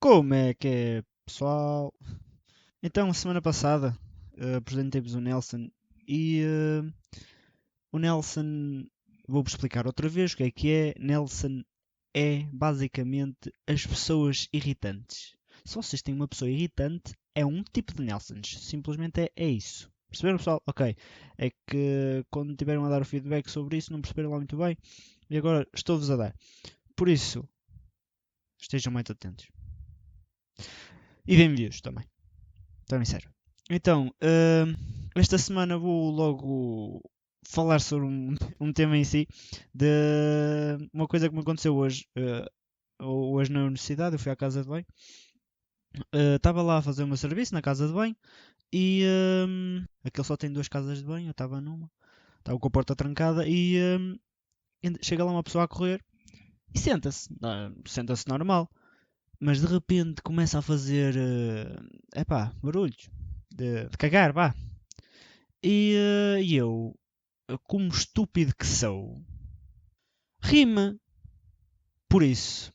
Como é que é, pessoal? Então, semana passada apresentei-vos o Nelson e o Nelson, vou-vos explicar outra vez o que é. Nelson é basicamente as pessoas irritantes. Se vocês têm uma pessoa irritante, é um tipo de Nelsons. Simplesmente é isso. Perceberam, pessoal? Ok. É que quando tiveram a dar o feedback sobre isso, não perceberam lá muito bem. E agora estou-vos a dar. Por isso, estejam mais atentos. E deem-me views também. Também sério. Então, esta semana vou logo falar sobre um tema em si, de uma coisa que me aconteceu hoje. Hoje na universidade, eu fui à casa de banho. Estava lá a fazer o meu serviço na casa de banho e aquele só tem duas casas de banho, eu estava numa, estava com a porta trancada e chega lá uma pessoa a correr e senta-se. Senta-se normal, mas de repente começa a fazer barulhos de cagar, vá. E eu, como estúpido que sou, rima. Por isso,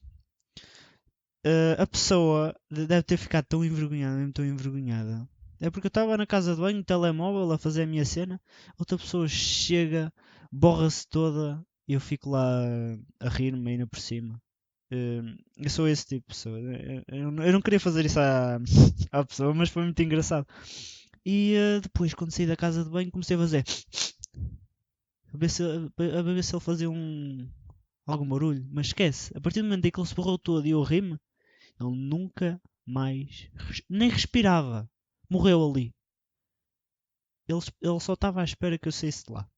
a pessoa deve ter ficado tão envergonhada, mesmo tão envergonhada. É porque eu estava na casa de banho, no telemóvel, a fazer a minha cena. Outra pessoa chega, borra-se toda e eu fico lá a rir-me ainda por cima. Eu sou esse tipo de pessoa. Eu não queria fazer isso à pessoa, mas foi muito engraçado. E depois, quando saí da casa de banho, comecei a fazer. A ver se ele fazia algum barulho. Mas esquece, a partir do momento em que ele se borrou todo e eu ri-me, ele nunca mais nem respirava. Morreu ali. Ele só estava à espera que eu saísse de lá.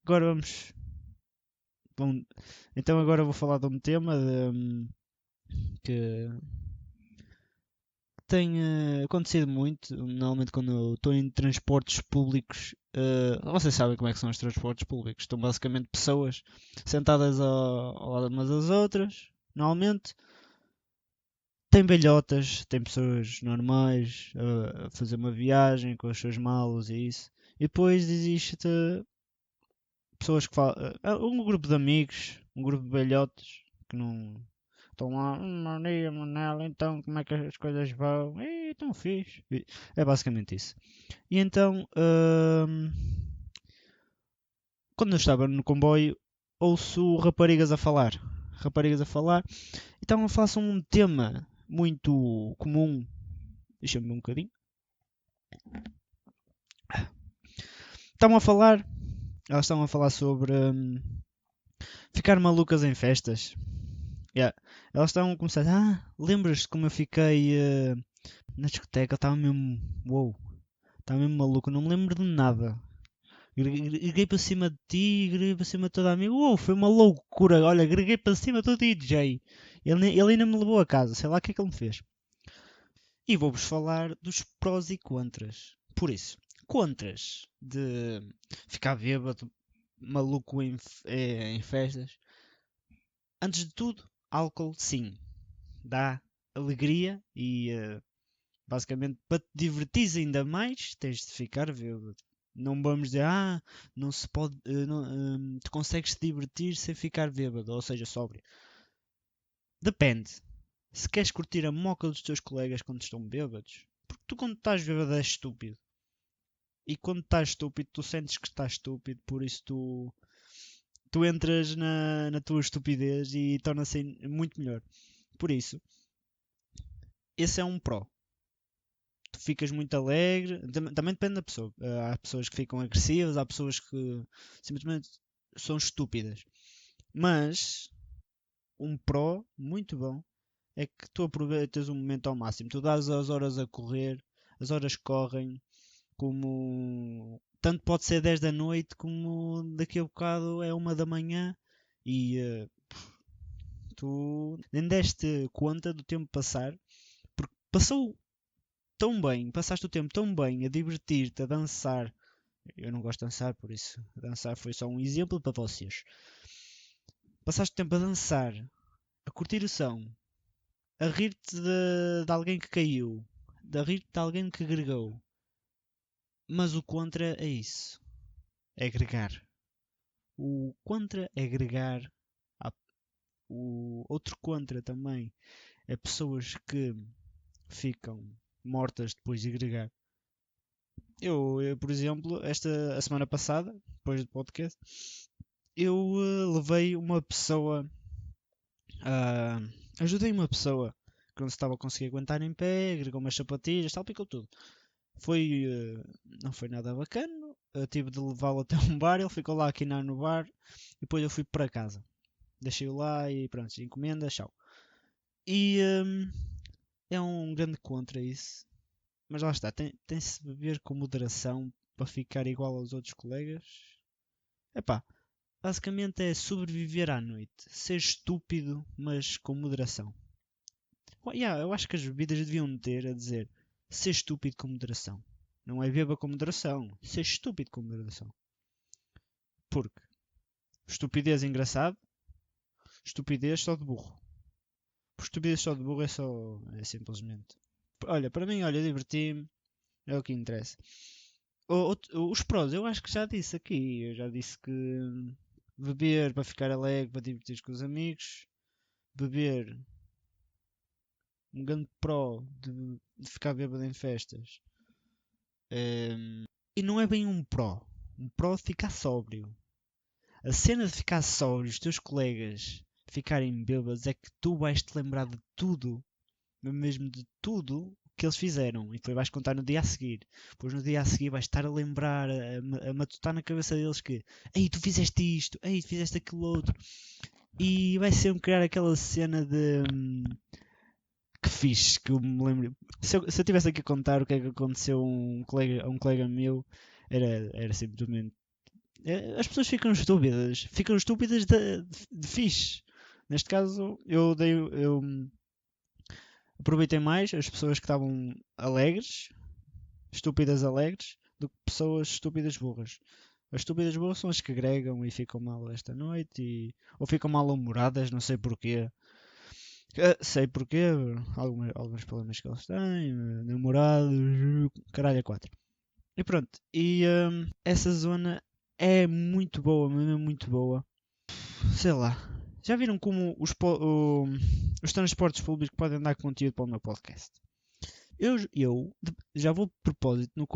Agora vamos. Bom, então agora vou falar de um tema que tem acontecido muito. Normalmente quando eu estou em transportes públicos. Vocês sabem como é que são os transportes públicos. Estão basicamente pessoas sentadas ao lado umas das outras. Normalmente tem velhotas, tem pessoas normais a fazer uma viagem com os seus malos e isso. E depois existe pessoas que falam. Um grupo de amigos, um grupo de velhotes que não estão lá. Bom dia, Manel, então como é que as coisas vão? Tão fixe. É basicamente isso. E então, quando eu estava no comboio, ouço raparigas a falar. Raparigas a falar. Então façam um tema muito comum. Deixa-me um bocadinho. Estavam a falar, elas estavam a falar sobre ficar malucas em festas. Yeah. Elas estavam a começar, lembras-te como eu fiquei na discoteca? Eu estava mesmo, uou, estava mesmo maluco, não me lembro de nada. Greguei para cima de ti, greguei para cima de toda a amiga. Uou, foi uma loucura. Olha, greguei para cima do DJ. Ele ainda me levou a casa, sei lá o que é que ele me fez. E vou-vos falar dos prós e contras. Por isso, contras de ficar bêbado, maluco em festas. Antes de tudo, álcool sim, dá alegria e basicamente para te divertir ainda mais tens de ficar bêbado. Não vamos dizer, não se pode, tu consegues te divertir sem ficar bêbado, ou seja, sóbrio. Depende. Se queres curtir a moca dos teus colegas quando estão bêbados, porque tu quando estás bêbado és estúpido. E quando estás estúpido, tu sentes que estás estúpido, por isso tu entras na tua estupidez e torna-se muito melhor. Por isso, esse é um pró. Tu ficas muito alegre. Também depende da pessoa. Há pessoas que ficam agressivas, há pessoas que simplesmente são estúpidas. Mas um pró muito bom é que tu aproveitas o momento ao máximo. Tu dás as horas a correr, as horas correm, como tanto pode ser 10 da noite como daqui a bocado é 1 da manhã e tu nem deste conta do tempo passar porque passou tão bem, passaste o tempo tão bem a divertir-te, a dançar. Eu não gosto de dançar, por isso dançar foi só um exemplo para vocês. Passaste o tempo a dançar, a curtir o som, a rir-te de alguém que caiu, a rir-te de alguém que agregou. Mas o contra é isso, é agregar. O contra é agregar. O outro contra também é pessoas que ficam mortas depois de agregar. Eu, por exemplo, a semana passada, depois do podcast, eu levei uma pessoa, ah, ajudei uma pessoa que não se estava a conseguir aguentar em pé, agregou umas sapatilhas, tal, picou tudo. Foi, não foi nada bacana, eu tive de levá-lo até um bar, ele ficou lá a quinar no bar, e depois eu fui para casa. Deixei-o lá e pronto, encomenda, tchau. E é um grande contra isso. Mas lá está, tem-se de beber com moderação para ficar igual aos outros colegas. Epá, basicamente é sobreviver à noite. Ser estúpido, mas com moderação. Yeah, eu acho que as bebidas deviam ter a dizer ser estúpido com moderação. Não é beba com moderação, ser estúpido com moderação. Porque estupidez é engraçado, estupidez só de burro. Por estupidez só de burro é simplesmente. Olha, para mim, olha, diverti-me, é o que interessa. Os prós, eu acho que já disse aqui. Eu já disse que beber para ficar alegre, para divertir com os amigos. Beber, um grande pró de ficar bêbado em festas. E não é bem um pró. Um pró de ficar sóbrio. A cena de ficar sóbrio, os teus colegas ficarem bêbados, é que tu vais te lembrar de tudo, mesmo de tudo que eles fizeram, e depois vais contar no dia a seguir. Depois no dia a seguir vais estar a lembrar, a matutar na cabeça deles que ei, tu fizeste isto, ei, tu fizeste aquilo outro, e vai sempre criar aquela cena de que fixe, que eu me lembro. Se eu tivesse aqui a contar o que é que aconteceu a um colega meu, era simplesmente. As pessoas ficam estúpidas de fixe. Neste caso, eu aproveitei mais as pessoas que estavam alegres, estúpidas alegres, do que pessoas estúpidas burras. As estúpidas burras são as que agregam e ficam mal esta noite, ou ficam mal humoradas, não sei porquê. Sei porquê, alguns problemas que eles têm, namorados, caralho, é 4. E pronto, essa zona é muito boa, mesmo muito boa. Sei lá, já viram como os transportes públicos podem dar conteúdo para o meu podcast? Eu já vou de propósito no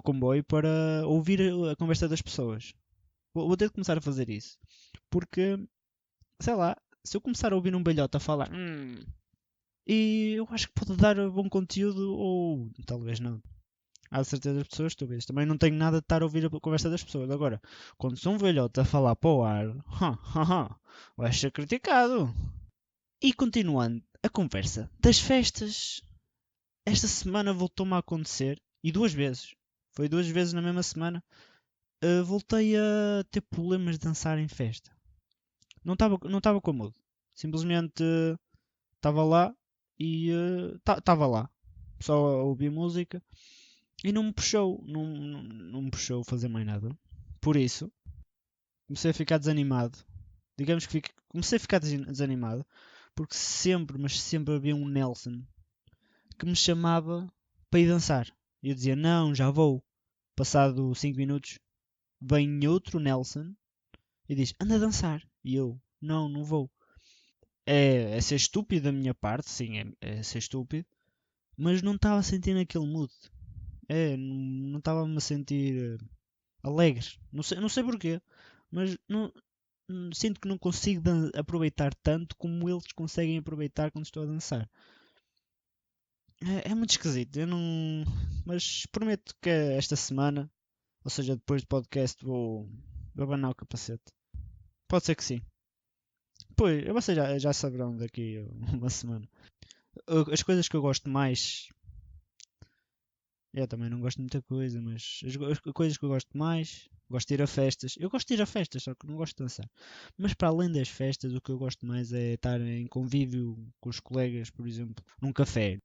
comboio para ouvir a conversa das pessoas. Vou ter de começar a fazer isso. Porque, sei lá, se eu começar a ouvir um belhote a falar, e eu acho que pode dar bom conteúdo, ou talvez não. Há de certeza as pessoas estúpidas. Também não tenho nada de estar a ouvir a conversa das pessoas. Agora, quando sou um velhote a falar para o ar, vai ser criticado. E continuando a conversa das festas, esta semana voltou-me a acontecer, e duas vezes, foi duas vezes na mesma semana, voltei a ter problemas de dançar em festa. Não estava com mood. Simplesmente estava lá e estava lá. Só a ouvir música e não me puxou. Não me puxou a fazer mais nada. Por isso, comecei a ficar desanimado. Digamos que comecei a ficar desanimado porque sempre, mas sempre havia um Nelson que me chamava para ir dançar. E eu dizia, não, já vou. Passado 5 minutos, vem outro Nelson e diz, anda a dançar. E eu, não, não vou. É ser estúpido da minha parte, sim, é ser estúpido, mas não estava sentindo aquele mood. Não estava-me a sentir alegre. Não sei porquê, mas sinto que não consigo aproveitar tanto como eles conseguem aproveitar quando estou a dançar. É muito esquisito, eu não. Mas prometo que esta semana, ou seja, depois do podcast, vou abanar o capacete. Pode ser que sim. Pois, vocês já saberão daqui a uma semana. As coisas que eu gosto mais. Eu também não gosto de muita coisa, mas as coisas que eu gosto mais. Gosto de ir a festas. Eu gosto de ir a festas, só que não gosto de dançar. Mas para além das festas, o que eu gosto mais é estar em convívio com os colegas, por exemplo, num café.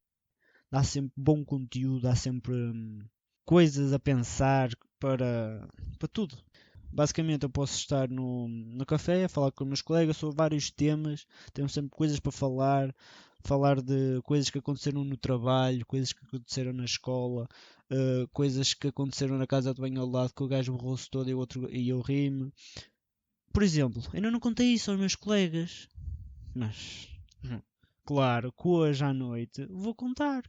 Dá sempre bom conteúdo, dá sempre coisas a pensar para tudo. Basicamente, eu posso estar no café a falar com os meus colegas sobre vários temas, temos sempre coisas para falar de coisas que aconteceram no trabalho, coisas que aconteceram na escola, coisas que aconteceram na casa de banho ao lado, que o gajo borrou-se todo e eu ri-me. Por exemplo, ainda não contei isso aos meus colegas, mas claro, que hoje à noite vou contar.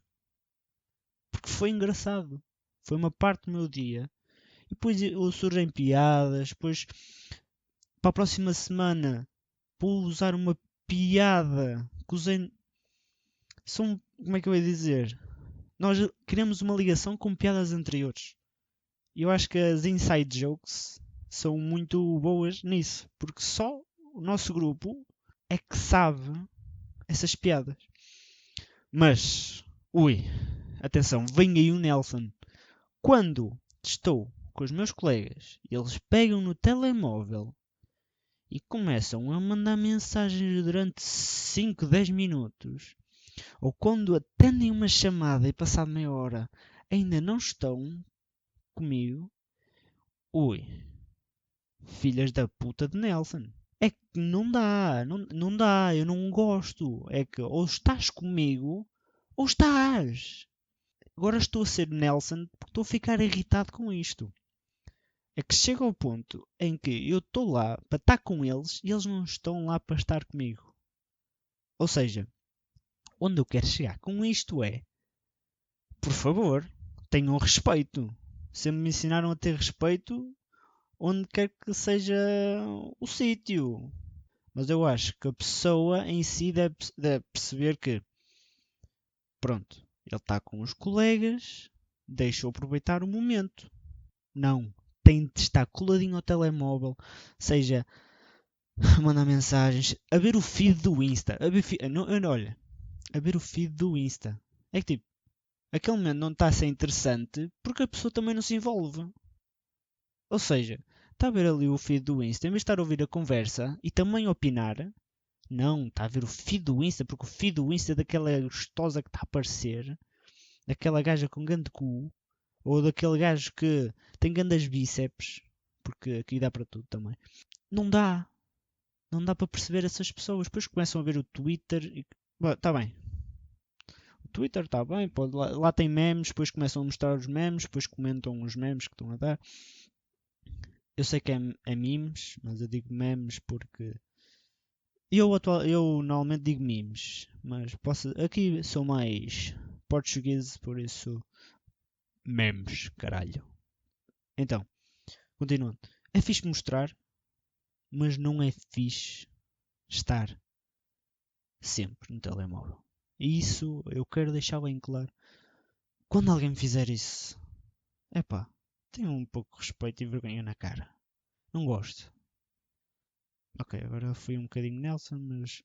Porque foi engraçado. Foi uma parte do meu dia. E depois surgem piadas. Depois, para a próxima semana, vou usar uma piada que usei. São. Como é que eu ia dizer? Nós criamos uma ligação com piadas anteriores. E eu acho que as inside jokes são muito boas nisso. Porque só o nosso grupo é que sabe essas piadas. Mas, ui, atenção, vem aí o Nelson. Quando estou com os meus colegas, eles pegam no telemóvel e começam a mandar mensagens durante 5, 10 minutos, ou quando atendem uma chamada e passado meia hora ainda não estão comigo, ui, filhas da puta de Nelson. É que não dá, não dá, eu não gosto. É que ou estás comigo ou estás. Agora estou a ser Nelson porque estou a ficar irritado com isto. É que chega ao ponto em que eu estou lá para estar com eles e eles não estão lá para estar comigo. Ou seja, onde eu quero chegar com isto é, por favor, tenham respeito. Sempre me ensinaram a ter respeito onde quer que seja o sítio. Mas eu acho que a pessoa em si deve perceber que, pronto, ele está com os colegas, deixa-o aproveitar o momento. Não, tem de estar coladinho ao telemóvel, seja a mandar mensagens, a ver o feed do Insta. Olha, a ver o feed do Insta. É que tipo, aquele momento não está a ser interessante porque a pessoa também não se envolve. Ou seja, está a ver ali o feed do Insta, em vez de estar a ouvir a conversa e também opinar, não, está a ver o feed do Insta, porque o feed do Insta é daquela gostosa que está a aparecer, daquela gaja com grande cu, ou daquele gajo que tem grandes bíceps, porque aqui dá para tudo também. Não dá. Não dá para perceber essas pessoas. Depois começam a ver o Twitter e. Está bem. O Twitter está bem. Lá tem memes, depois começam a mostrar os memes, depois comentam os memes que estão a dar. Eu sei que é memes, mas eu digo memes porque. Eu normalmente digo memes, mas aqui sou mais português, por isso. Memes, caralho. Então, continuando. É fixe mostrar, mas não é fixe estar sempre no telemóvel. E isso eu quero deixar bem claro. Quando alguém me fizer isso, epá, tenha um pouco de respeito e vergonha na cara. Não gosto. Ok, agora fui um bocadinho Nelson, mas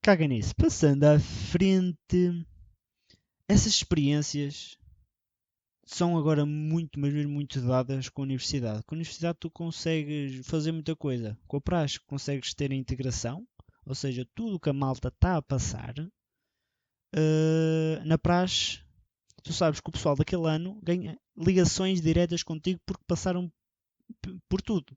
caga nisso. Passando à frente, essas experiências são agora muito, mas mesmo muito dadas com a universidade. Com a universidade tu consegues fazer muita coisa. Com a praxe consegues ter a integração, ou seja, tudo o que a malta está a passar. Na praxe, tu sabes que o pessoal daquele ano ganha ligações diretas contigo porque passaram por tudo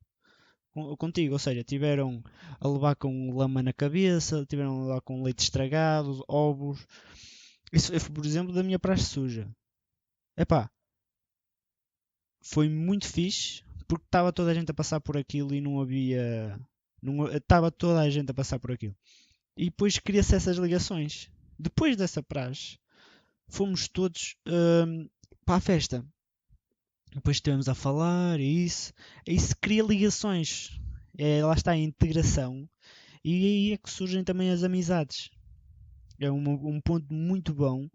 contigo, ou seja, tiveram a levar com lama na cabeça, tiveram a levar com leite estragado, ovos. Isso foi, por exemplo, da minha praxe suja. Epá, foi muito fixe porque estava toda a gente a passar por aquilo e não havia. Estava toda a gente a passar por aquilo. E depois cria-se essas ligações. Depois dessa praxe, fomos todos para a festa. Depois estivemos a falar e isso. Aí se cria ligações. Lá está a integração. E aí é que surgem também as amizades. É um ponto muito bom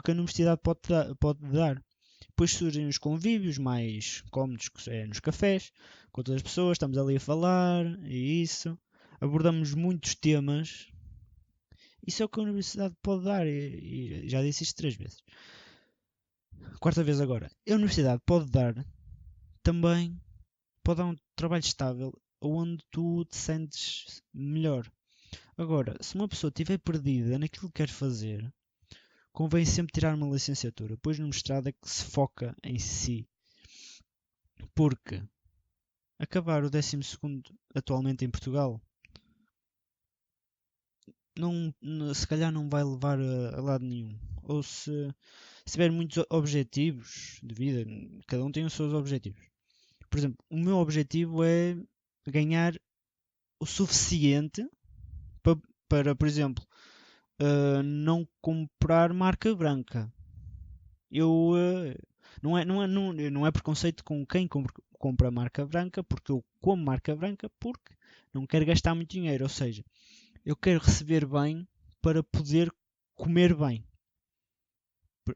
que a universidade pode dar. Depois surgem os convívios mais cómodos, que é nos cafés, com outras pessoas, estamos ali a falar, e isso. Abordamos muitos temas. Isso é o que a universidade pode dar, e já disse isto 3 vezes. Quarta vez agora. A universidade pode dar também, pode dar um trabalho estável onde tu te sentes melhor. Agora, se uma pessoa estiver perdida naquilo que quer fazer, convém sempre tirar uma licenciatura, pois no mestrado é que se foca em si. Porque acabar o 12º atualmente em Portugal não, se calhar não vai levar a lado nenhum. Ou se tiver muitos objetivos de vida, cada um tem os seus objetivos. Por exemplo, o meu objetivo é ganhar o suficiente para por exemplo, não comprar marca branca. Eu não é preconceito com quem compra marca branca, porque eu como marca branca porque não quero gastar muito dinheiro. Ou seja, eu quero receber bem para poder comer bem.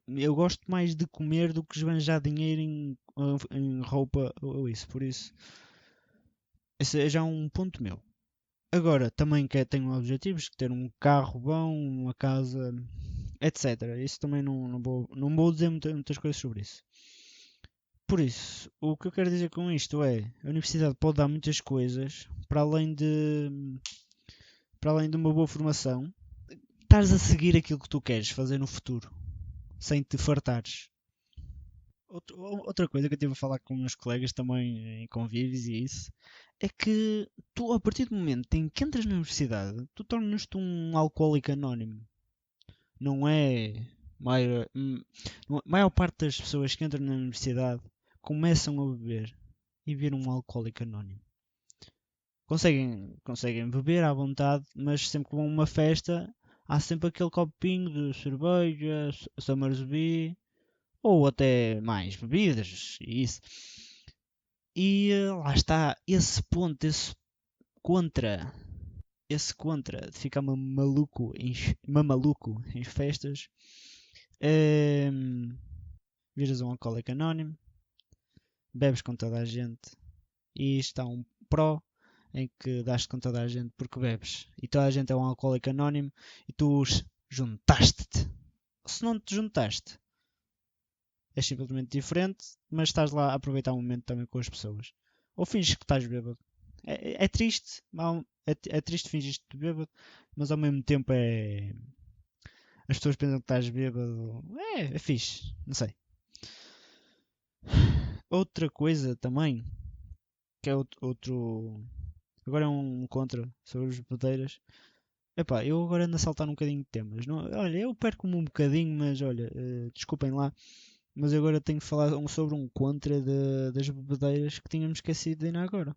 Eu gosto mais de comer do que esbanjar dinheiro em roupa ou isso. Por isso, esse é já um ponto meu. Agora, também tenho objetivos de ter um carro bom, uma casa, etc. Isso também não vou dizer muitas coisas sobre isso. Por isso, o que eu quero dizer com isto é, a universidade pode dar muitas coisas para além de uma boa formação. Estás a seguir aquilo que tu queres fazer no futuro, sem te fartares. Outra coisa que eu tive a falar com meus colegas também em convívios e isso, é que tu, a partir do momento em que entras na universidade, tu tornas-te um alcoólico anónimo. Não é? Maior, a maior parte das pessoas que entram na universidade começam a beber e viram um alcoólico anónimo. Conseguem beber à vontade, mas sempre que vão a uma festa, há sempre aquele copinho de cerveja, Summersby, ou até mais bebidas, e isso. E lá está, contra, esse contra de ficar mamaluco em festas, viras um alcoólico anónimo, bebes com toda a gente, e está um pró em que dás com toda a gente porque bebes. E toda a gente é um alcoólico anónimo e tu juntaste-te. Se não te juntaste, é simplesmente diferente, mas estás lá a aproveitar o momento também com as pessoas. Ou finges que estás bêbado. É triste, é triste fingir-te bêbado, mas ao mesmo tempo é. As pessoas pensam que estás bêbado. É fixe, não sei. Outra coisa também, que é outro. Agora é um contra sobre as bebedeiras. Epá, eu agora ando a saltar um bocadinho de temas. Não, olha, eu perco-me um bocadinho, mas olha, desculpem lá. Mas eu agora tenho que falar sobre um contra das bebedeiras que tínhamos esquecido de ir agora.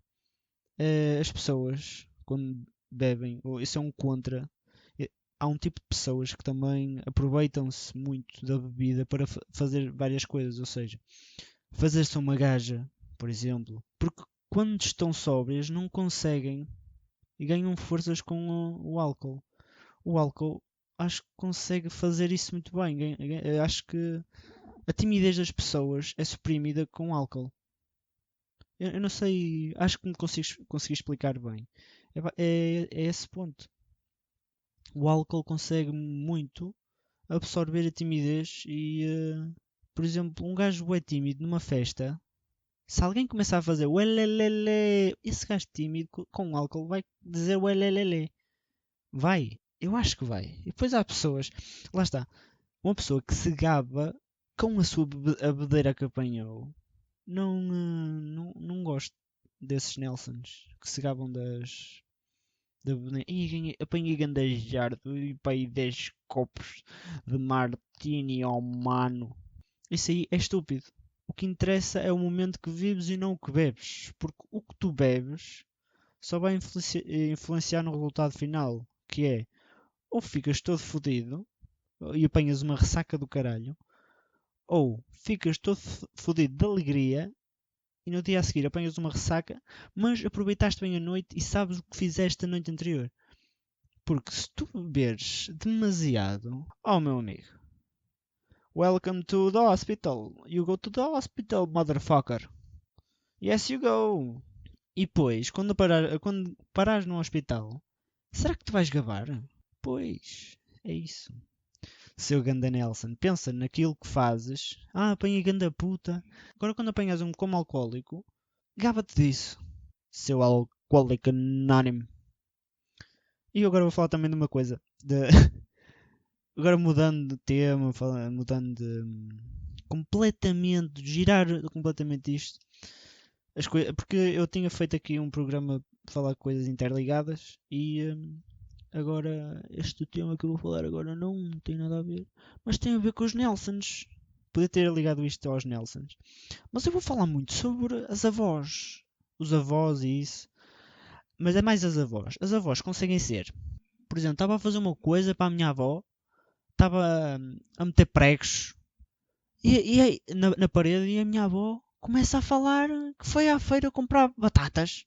As pessoas, quando bebem, ou isso é um contra, há um tipo de pessoas que também aproveitam-se muito da bebida para fazer várias coisas. Ou seja, fazer-se uma gaja, por exemplo. Porque quando estão sóbrias não conseguem e ganham forças com o álcool. O álcool acho que consegue fazer isso muito bem. Acho que a timidez das pessoas é suprimida com álcool. Eu não sei, acho que me consegui explicar bem. É esse ponto. O álcool consegue muito absorver a timidez e, por exemplo, um gajo é tímido numa festa. Se alguém começar a fazer o elelele, esse gajo tímido com álcool vai dizer o elelele. Vai, eu acho que vai. E depois há pessoas, lá está, uma pessoa que se gaba com a sua a bebedeira que apanhou. Não gosto desses Nelsons que se gabam da bebedeira. E apanhei grande jardo e para aí 10 copos de martini ao mano. Isso aí é estúpido. O que interessa é o momento que vives e não o que bebes. Porque o que tu bebes só vai influenciar no resultado final. Que é, ou ficas todo fodido e apanhas uma ressaca do caralho, ou ficas todo fodido de alegria e no dia a seguir apanhas uma ressaca, mas aproveitaste bem a noite e sabes o que fizeste a noite anterior. Porque se tu beberes demasiado, oh meu amigo, welcome to the hospital. You go to the hospital, motherfucker. Yes, you go. E depois, quando parares no hospital, será que tu vais gabar? Pois, é isso. Seu ganda Nelson, pensa naquilo que fazes. Ah, apanhei ganda puta. Agora quando apanhas um como alcoólico, gaba-te disso. Seu alcoólico anónimo. E eu agora vou falar também de uma coisa. Agora mudando de tema, mudando de completamente, de girar completamente isto. Porque eu tinha feito aqui um programa para falar de coisas interligadas e agora este tema que eu vou falar agora não tem nada a ver, mas tem a ver com os Nelsons. Podia ter ligado isto aos Nelsons. Mas eu vou falar muito sobre as avós. Os avós e isso. Mas é mais as avós. As avós conseguem ser por exemplo, estava a fazer uma coisa para a minha avó, estava a meter pregos na parede e a minha avó começa a falar que foi à feira comprar batatas.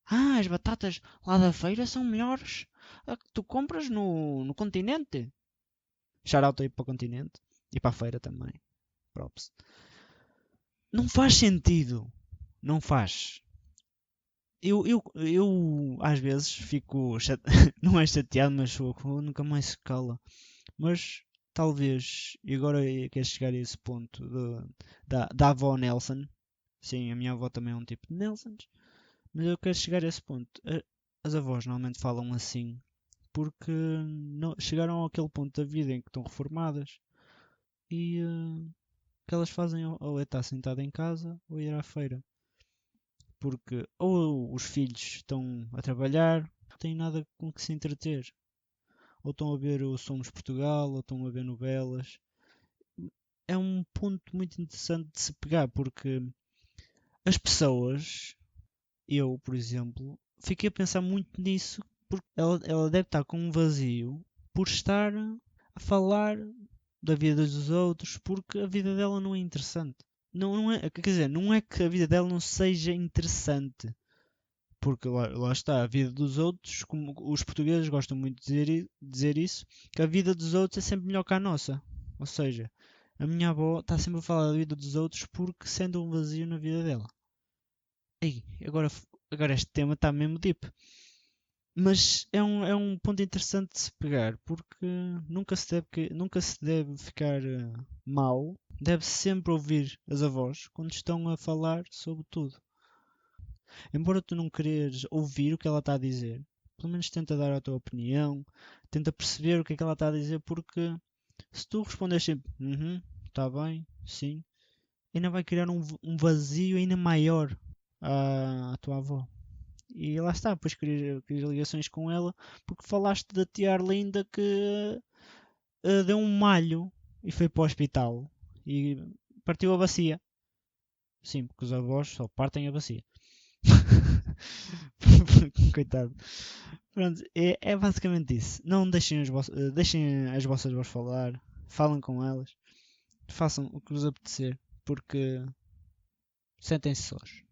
Ah, as batatas lá da feira são melhores a que tu compras no continente. Shout aí para o continente e para a feira também. Props. Não faz sentido. Não faz. Eu às vezes fico não é chateado, mas nunca mais se cala. Mas talvez, e agora eu quero chegar a esse ponto da avó Nelson. Sim, a minha avó também é um tipo de Nelsons. Mas eu quero chegar a esse ponto. As avós normalmente falam assim porque não, chegaram àquele ponto da vida em que estão reformadas e o que elas fazem ou é estar sentada em casa ou ir à feira. Porque ou os filhos estão a trabalhar, não têm nada com que se entreter. Ou estão a ver o Somos Portugal, ou estão a ver novelas. É um ponto muito interessante de se pegar, porque as pessoas, eu, por exemplo, fiquei a pensar muito nisso, porque ela deve estar com um vazio por estar a falar da vida dos outros, porque a vida dela não é interessante. Não é, quer dizer, não é que a vida dela não seja interessante, porque lá está, a vida dos outros, como os portugueses gostam muito de dizer isso, que a vida dos outros é sempre melhor que a nossa. Ou seja, a minha avó está sempre a falar da vida dos outros porque sente um vazio na vida dela. Ei, agora este tema está mesmo deep. Mas é um ponto interessante de se pegar, porque nunca se deve ficar mal. Deve-se sempre ouvir as avós quando estão a falar sobre tudo. Embora tu não quereres ouvir o que ela está a dizer, pelo menos tenta dar a tua opinião, tenta perceber o que é que ela está a dizer, porque se tu respondes sempre, está bem, sim, ainda vai criar um vazio ainda maior à tua avó. E lá está, depois crias ligações com ela, porque falaste da tia Arlinda que deu um malho e foi para o hospital e partiu a bacia. Sim, porque os avós só partem a bacia. Coitado. Pronto, é basicamente isso. Não deixem deixem as vossas vozes falar, falem com elas, façam o que vos apetecer, porque sentem-se sós.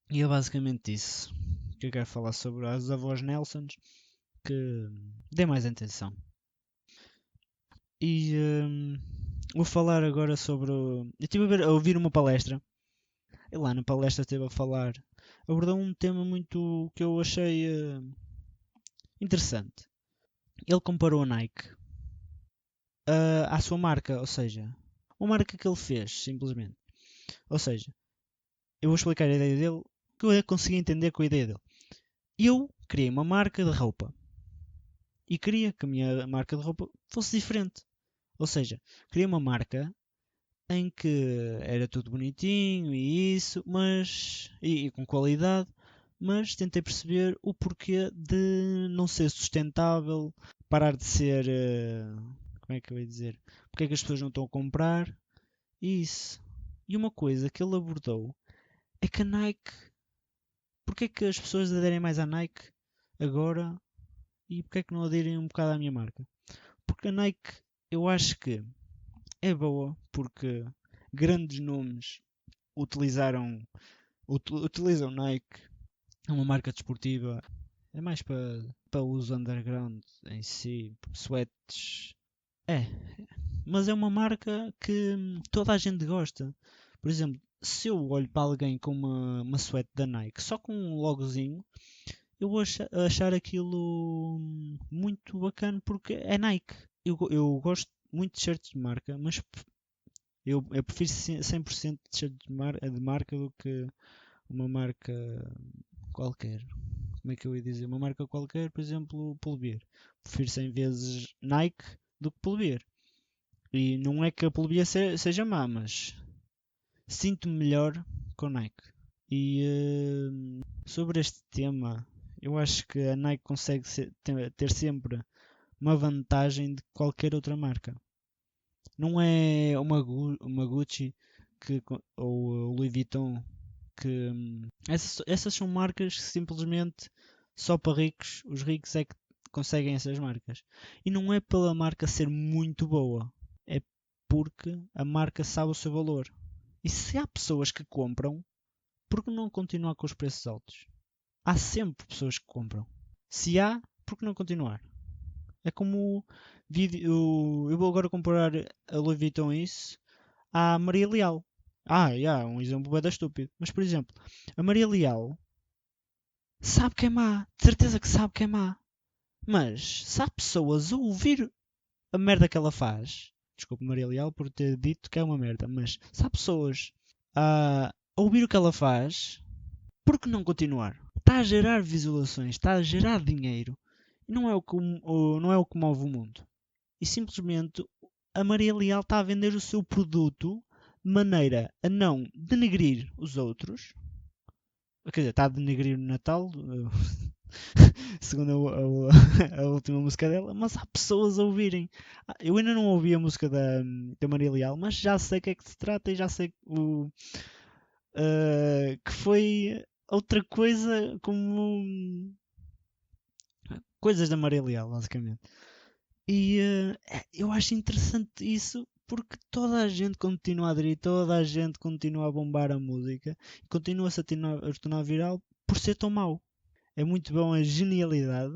E é basicamente isso que eu quero falar sobre as avós Nelsons, que dê mais atenção. E vou falar agora sobre. Eu estive a ouvir uma palestra. E lá na palestra esteve a falar. Abordou um tema muito que eu achei interessante. Ele comparou a Nike à sua marca, ou seja, uma marca que ele fez, simplesmente. Ou seja, eu vou explicar a ideia dele, que eu consegui entender com a ideia dele. Eu criei uma marca de roupa e queria que a minha marca de roupa fosse diferente. Ou seja, criei uma marca em que era tudo bonitinho e isso, mas e com qualidade, mas tentei perceber o porquê de não ser sustentável, parar de ser, como é que eu ia dizer, porque é que as pessoas não estão a comprar, isso. E uma coisa que ele abordou é que a Nike, porque é que as pessoas aderem mais à Nike agora e porque é que não aderem um bocado à minha marca? Porque a Nike, eu acho que é boa porque grandes nomes utilizam Nike, é uma marca desportiva, é mais para uso underground em si, sweats. É, mas é uma marca que toda a gente gosta. Por exemplo, se eu olho para alguém com uma sweat da Nike, só com um logozinho, eu vou achar aquilo muito bacana porque é Nike. Eu gosto muito de shirts de marca, mas eu prefiro 100% de shirts de marca do que uma marca qualquer. Como é que eu ia dizer? Uma marca qualquer, por exemplo, Pull&Bear. Prefiro 100 vezes Nike do que Pull&Bear. E não é que a Pull&Bear seja má, mas sinto-me melhor com Nike. E sobre este tema, eu acho que a Nike consegue ter sempre uma vantagem de qualquer outra marca. Não é uma Gucci ou o Louis Vuitton porque essas são marcas que simplesmente só para ricos, os ricos é que conseguem essas marcas. E não é pela marca ser muito boa, é porque a marca sabe o seu valor. E se há pessoas que compram, por que não continuar com os preços altos? Há sempre pessoas que compram. Se há, por que não continuar? É como eu vou agora comprar a Louis Vuitton isso à Maria Leal. Um exemplo bem estúpido. Mas, por exemplo, a Maria Leal sabe que é má. De certeza que sabe que é má. Mas, se há pessoas a ouvir a merda que ela faz, desculpe Maria Leal por ter dito que é uma merda, mas se há pessoas a ouvir o que ela faz, por que não continuar? Está a gerar visualizações, está a gerar dinheiro. Não é não é o que move o mundo. E simplesmente a Maria Leal está a vender o seu produto de maneira a não denegrir os outros. Quer dizer, está a denegrir o Natal, segundo a última música dela, mas há pessoas a ouvirem. Eu ainda não ouvi a música da Maria Leal, mas já sei o que é que se trata e já sei que foi outra coisa como coisas da Maria Leal, basicamente. E eu acho interessante isso porque toda a gente continua a aderir, toda a gente continua a bombar a música e continua-se a tornar viral por ser tão mau. É muito bom a genialidade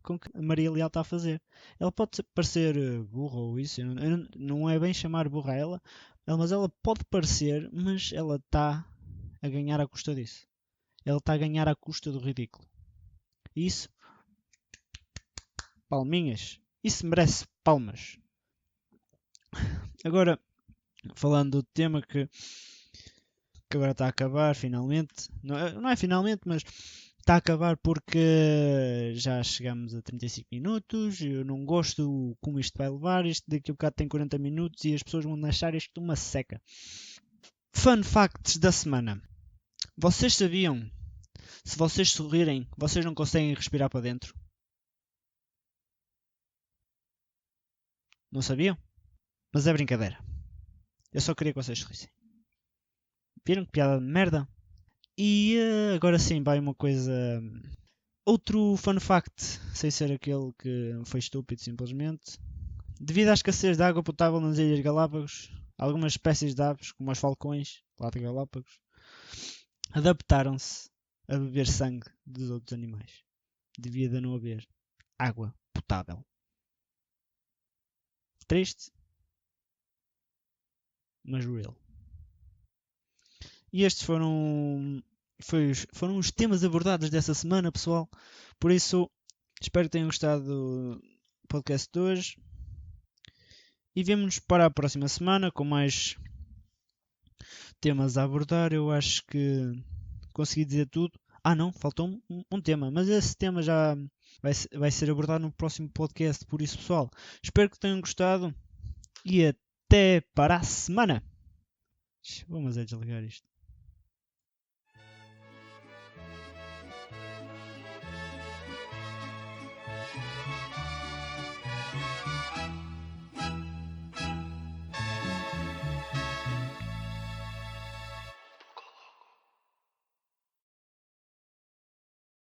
com que a Maria Leal está a fazer. Ela pode parecer burra ou isso, não é bem chamar burra a ela, mas ela pode parecer, mas ela está a ganhar à custa disso. Ela está a ganhar à custa do ridículo. E isso, palminhas. Isso merece palmas. Agora, falando do tema que agora está a acabar finalmente. Não é finalmente, mas está a acabar porque já chegamos a 35 minutos. Eu não gosto como isto vai levar. Isto daqui a bocado tem 40 minutos e as pessoas vão achar isto uma seca. Fun facts da semana. Vocês sabiam? Se vocês sorrirem, vocês não conseguem respirar para dentro? Não sabiam? Mas é brincadeira. Eu só queria que vocês sorrissem. Viram que piada de merda? E agora sim, vai uma coisa. Outro fun fact, sem ser aquele que foi estúpido simplesmente. Devido à escassez de água potável nas Ilhas Galápagos, algumas espécies de aves, como os falcões, lá de Galápagos, adaptaram-se a beber sangue dos outros animais, devido a não haver água potável. Triste, mas real. E estes foram os temas abordados dessa semana, pessoal. Por isso, espero que tenham gostado do podcast de hoje. E vemo-nos para a próxima semana com mais temas a abordar. Eu acho que consegui dizer tudo. Não, faltou um tema, mas esse tema já vai ser abordado no próximo podcast. Por isso, pessoal, espero que tenham gostado e até para a semana. Vamos desligar isto.